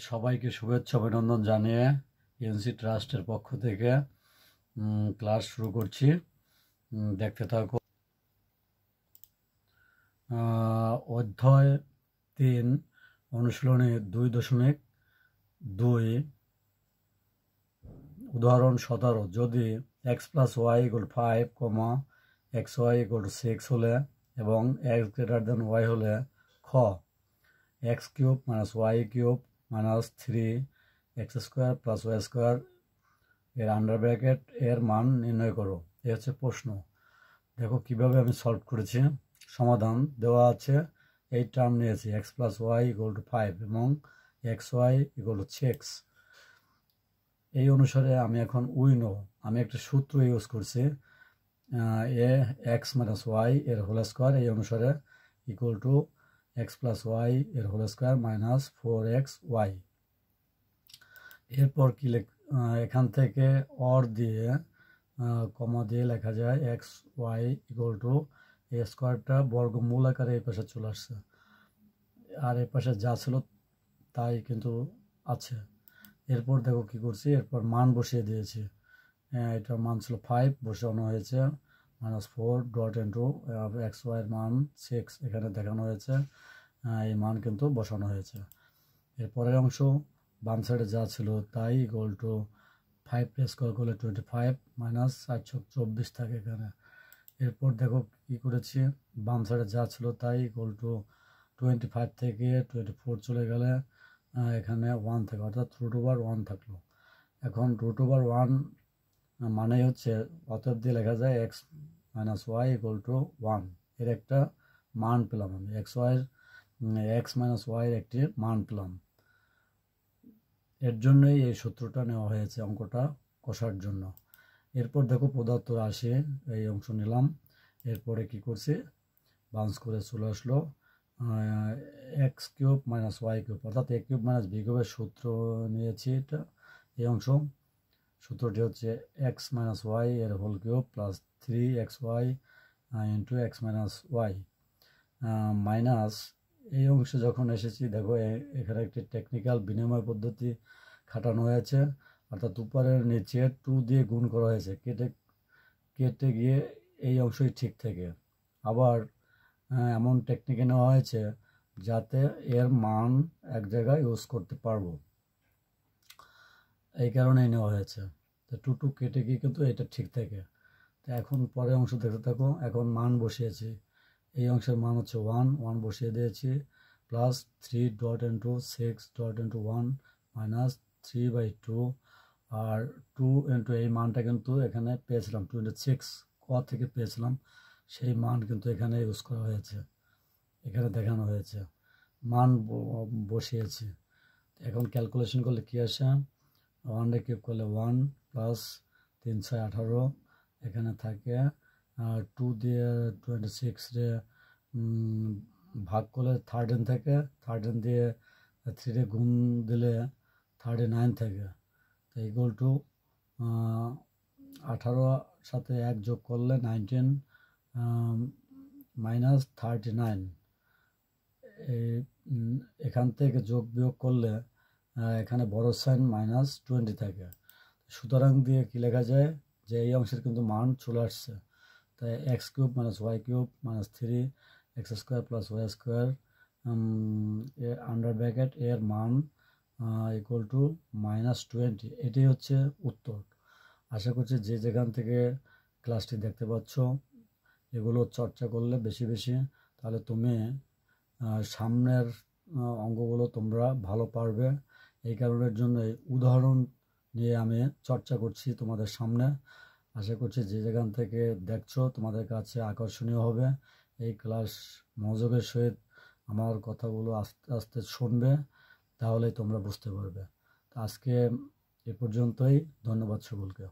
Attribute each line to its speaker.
Speaker 1: সবাইকে শুভেচ্ছা অভিনন্দন জানিয়ে এনসি ট্রাস্টের পক্ষ থেকে ক্লাস শুরু করছি। দেখতে থাকো। অধ্যায় 3 অনুশীলনী 2.2 উদাহরণ 17। যদি x + y = 5, xy = 6 হলে এবং x > y হলে খ x³ - y³ - 3x² + y² এর আন্ডার ব্র্যাকেট এর মান নির্ণয় করো। এ হচ্ছে প্রশ্ন। দেখো কিভাবে আমি সলভ করেছি। সমাধান দেওয়া আছে, এই টার্ম নিয়েছি x + y = 5 এবং xy = 6। এই অনুসারে আমি এখন আমি একটা সূত্র ইউজ করছি, এ x - y এর হোল স্কোয়ার এই অনুসারে ইকুয়াল টু x + y এর হোল স্কোয়ার মাইনাস 4xy। এরপর কি এখান থেকে অর দিয়ে কমা দিয়ে লেখা যায় xy = এ স্কোয়ারটা বর্গমূল আকারে এই পাশে চলে আসছে, আর এ পাশে যা ছিল তাই কিন্তু আছে। এরপর দেখো কি করছি, এরপর মান বসিয়ে দিয়েছি। এটার মান ছিল 5, বসানো হয়েছে -4 ডট ইন্টু xy এর মান 6 এখানে দেখানো হয়েছে, এই মান কিন্তু বসানো হয়েছে। এরপরের অংশ বাম সাইডে যা ছিল তাই ইকুয়াল টু 5 স্কোয়ার করলে 25 মাইনাস 424 থাকে এখানে। এরপর দেখো কি করেছি, বাম সাইডে যা ছিল তাই ইকুয়াল টু 25 থেকে 24 চলে গেলে এখানে 1 থাকে, অর্থাৎ √1 থাকলো। এখন √1 মানেই হচ্ছে, অতএব দিয়ে লেখা যায় x - y = 1। এর একটা মান পেলাম আমি, x - y এর একটি মান পেলাম। এর জন্যই এই সূত্রটা নেওয়া হয়েছে অঙ্কটা কষার জন্য। এরপর দেখো প্রদত্ত রাশি এই অংশ নিলাম। এরপরে কি করছি, বাউন্স করে চলে আসলো x³ - y³ অর্থাৎ a³ - b³ এর সূত্র নিয়েছি। এটা এই অংশ সূত্রটি হচ্ছে x - y এর whole cube plus 3xy into x - y minus এই অংশে যখন এসেছি, দেখো এখানে একটি টেকনিক্যাল বিনিময় পদ্ধতি খাটানো হয়েছে, অর্থাৎ উপরের নিচে 2 দিয়ে গুণ করা হয়েছে, কেটে গিয়ে এই অংশই ঠিক থেকে। আবার এমন টেকনিকে নেওয়া হয়েছে যাতে এর মান এক জায়গায় ইউজ করতে পারবো, এই কারণেই নেওয়া হয়েছে। তো 2 কেটে গিয়ে কিন্তু এটা ঠিক থাকে। তো এখন পরের অংশ দেখতে থাকো। এখন মান বসিয়েছি, এই অংশের মান হচ্ছে 1 বসিয়ে দিয়েছি, plus 3 dot into 6 dot into 1 minus 3/2, আর 2 ইন্টু এই মানটা কিন্তু এখানে পেয়েছিলাম 26 থেকে পেয়েছিলাম, সেই মান কিন্তু এখানে ইউজ করা হয়েছে, এখানে দেখানো হয়েছে, মান বসিয়েছি। এখন ক্যালকুলেশন করলে কি আসে, 1³ করলে 1 প্লাস 3 × 6 = 18, এখানে থাকে 2 দিয়ে 26 রে ভাগ করলে 13 থেকে, 13 দিয়ে 3 রে গুণ দিলে 39 থাকে। তো ইকুয়াল টু 18 সাথে 1 যোগ করলে 19 মাইনাস 39। এখান থেকে যোগ বিয়োগ করলে এখানে বড় সাইন -20 থাকে। সুতরাং দিয়ে কি লেখা যায় যে এই অংশের কিন্তু মান চলে আসছে। তাই x³ - y³ - 3x² + y² under bracket এর মান ইকুয়াল টু -20। এটাই হচ্ছে উত্তর। আশা করছি যে যেখান থেকে ক্লাসটি দেখতে পাচ্ছ এগুলো চর্চা করলে বেশি বেশি, তাহলে তুমি সামনের অঙ্কগুলো তোমরা ভালো পারবে। এই কারণের জন্য উদাহরণ নিয়ে আমি চর্চা করছি তোমাদের সামনে। আশা করছি যে যেখান থেকে দেখছো তোমাদের কাছে আকর্ষণীয় হবে। এই ক্লাস মনোযোগের সহিত আমার কথাগুলো আস্তে আস্তে শুনবে, তাহলেই তোমরা বুঝতে পারবে। আজকে এ পর্যন্তই। ধন্যবাদ সকলকে।